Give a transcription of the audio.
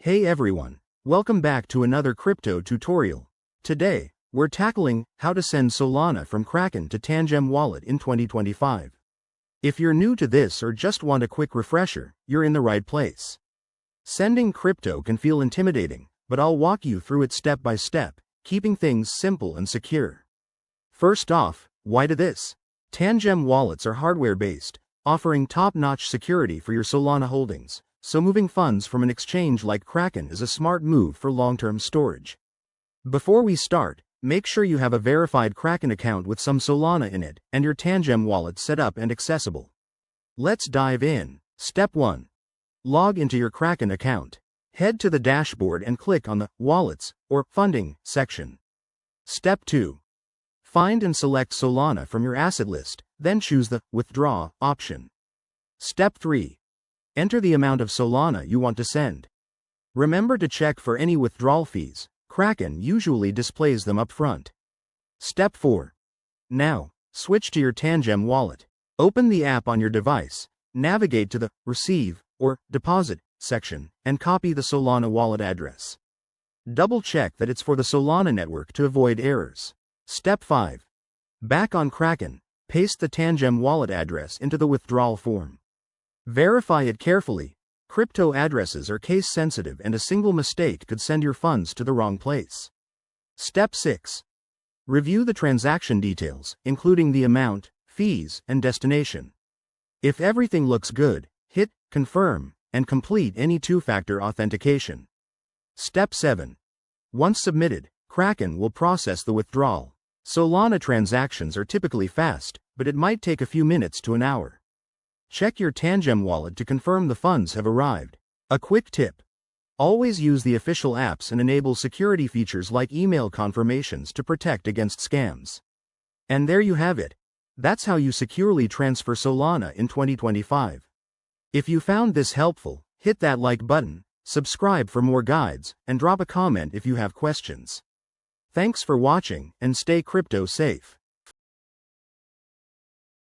Hey everyone, welcome back to another crypto tutorial. Today, we're tackling how to send Solana from Kraken to Tangem Wallet in 2025. If you're new to this or just want a quick refresher, you're in the right place. Sending crypto can feel intimidating, but I'll walk you through it step by step, keeping things simple and secure. First off, why do this? Tangem wallets are hardware-based, offering top-notch security for your Solana holdings, so moving funds from an exchange like Kraken is a smart move for long-term storage. Before we start, make sure you have a verified Kraken account with some Solana in it and your Tangem wallet set up and accessible. Let's dive in. Step 1. Log into your Kraken account. Head to the dashboard and click on the Wallets or Funding section. Step 2. Find and select Solana from your asset list, then choose the Withdraw option. Step 3. Enter the amount of Solana you want to send. Remember to check for any withdrawal fees. Kraken usually displays them up front. Step 4. Now, switch to your Tangem wallet. Open the app on your device, navigate to the Receive or Deposit section, and copy the Solana wallet address. Double-check that it's for the Solana network to avoid errors. Step 5. Back on Kraken, paste the Tangem wallet address into the withdrawal form. Verify it carefully. Crypto addresses are case-sensitive and a single mistake could send your funds to the wrong place. Step 6. Review the transaction details, including the amount, fees, and destination. If everything looks good, hit Confirm and complete any two-factor authentication. Step 7. Once submitted, Kraken will process the withdrawal. Solana transactions are typically fast, but it might take a few minutes to an hour. Check your Tangem wallet to confirm the funds have arrived. A quick tip. Always use the official apps and enable security features like email confirmations to protect against scams. And there you have it. That's how you securely transfer Solana in 2025. If you found this helpful, hit that like button, subscribe for more guides, and drop a comment if you have questions. Thanks for watching, and stay crypto safe.